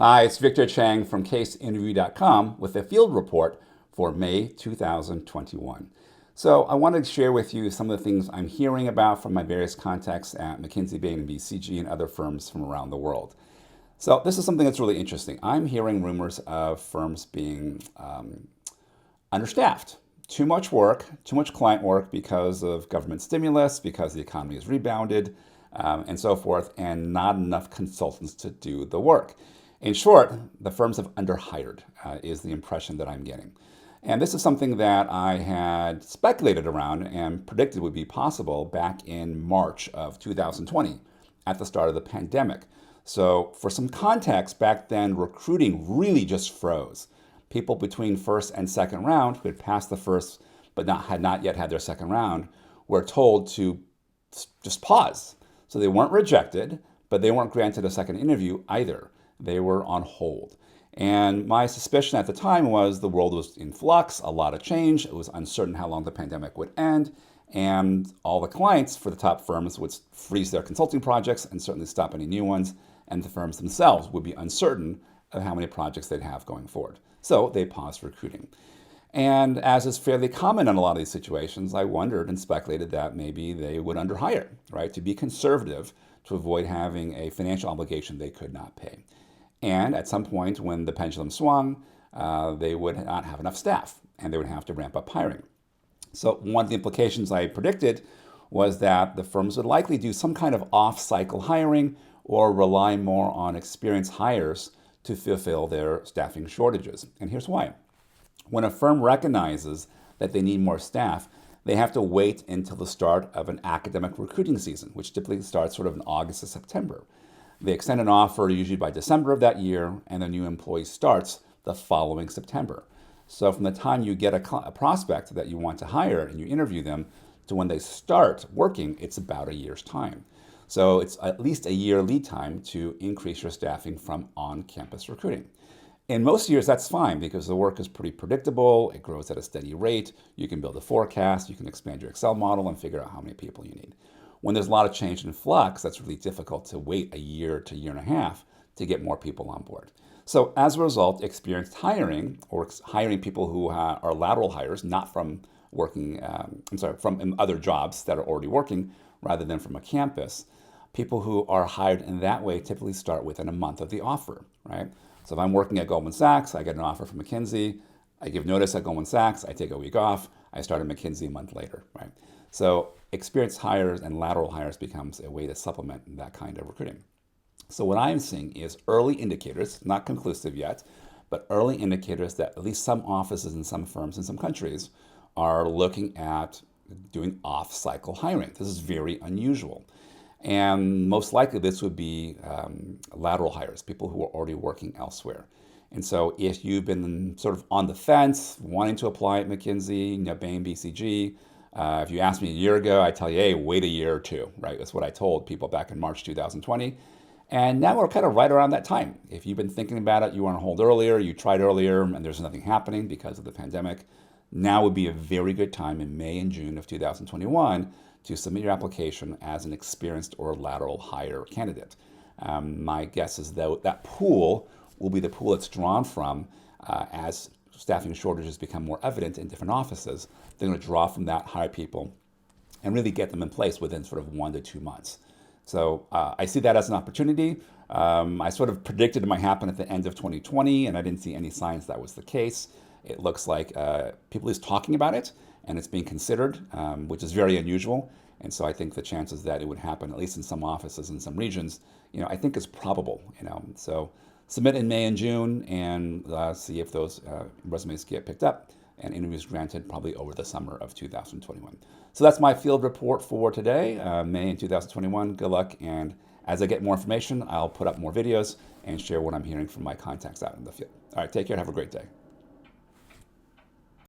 Hi, it's Victor Chang from CaseInterview.com with a field report for May 2021. So I wanted to share with you some of the things I'm hearing about from my various contacts at McKinsey, Bain, and BCG and other firms from around the world. So this is something that's really interesting. I'm hearing rumors of firms being understaffed. Too much work, too much client work because of government stimulus, because the economy has rebounded, and so forth, and not enough consultants to do the work. In short, the firms have underhired, is the impression that I'm getting. And this is something that I had speculated around and predicted would be possible back in March of 2020 at the start of the pandemic. So, for some context, back then recruiting really just froze. People between first and second round who had passed the first but had not yet had their second round were told to just pause. So they weren't rejected, but they weren't granted a second interview either. They were on hold. And my suspicion at the time was the world was in flux, a lot of change. It was uncertain how long the pandemic would end. And all the clients for the top firms would freeze their consulting projects and certainly stop any new ones. And the firms themselves would be uncertain of how many projects they'd have going forward. So they paused recruiting. And as is fairly common in a lot of these situations, I wondered and speculated that maybe they would underhire, right, to be conservative, to avoid having a financial obligation they could not pay. And at some point when the pendulum swung, they would not have enough staff and they would have to ramp up hiring. So one of the implications I predicted was that the firms would likely do some kind of off-cycle hiring or rely more on experienced hires to fulfill their staffing shortages. And here's why. When a firm recognizes that they need more staff, they have to wait until the start of an academic recruiting season, which typically starts sort of in August or September. They extend an offer usually by December of that year, and the new employee starts the following September. So from the time you get a prospect that you want to hire and you interview them to when they start working, it's about a year's time. So it's at least a year lead time to increase your staffing from on-campus recruiting. In most years, that's fine because the work is pretty predictable. It grows at a steady rate. You can build a forecast. You can expand your Excel model and figure out how many people you need. When there's a lot of change and flux, that's really difficult to wait a year to a year and a half to get more people on board. So as a result, experienced hiring or hiring people who are lateral hires, not from working, from other jobs that are already working rather than from a campus, people who are hired in that way typically start within a month of the offer, right? So if I'm working at Goldman Sachs, I get an offer from McKinsey, I give notice at Goldman Sachs, I take a week off, I start at McKinsey a month later, right? So experienced hires and lateral hires becomes a way to supplement that kind of recruiting. So what I'm seeing is early indicators, not conclusive yet, but early indicators that at least some offices in some firms in some countries are looking at doing off-cycle hiring. This is very unusual. And most likely this would be lateral hires, people who are already working elsewhere. And so if you've been sort of on the fence, wanting to apply at McKinsey, Bain, BCG, if you asked me a year ago, I'd tell you, hey, wait a year or two, right? That's what I told people back in March 2020. And now we're kind of right around that time. If you've been thinking about it, you were on hold earlier, you tried earlier, and there's nothing happening because of the pandemic, now would be a very good time in May and June of 2021 to submit your application as an experienced or lateral hire candidate. My guess is that that pool will be the pool that's drawn from as staffing shortages become more evident in different offices. They're going to draw from that, hire people, and really get them in place within sort of 1 to 2 months. So I see that as an opportunity. I sort of predicted it might happen at the end of 2020, and I didn't see any signs that was the case. It looks like people is talking about it, and it's being considered, which is very unusual. And so I think the chances that it would happen, at least in some offices in some regions, I think is probable. So submit in May and June and see if those resumes get picked up and interviews granted probably over the summer of 2021. So that's my field report for today, May in 2021. Good luck. And as I get more information, I'll put up more videos and share what I'm hearing from my contacts out in the field. All right, take care. Have a great day.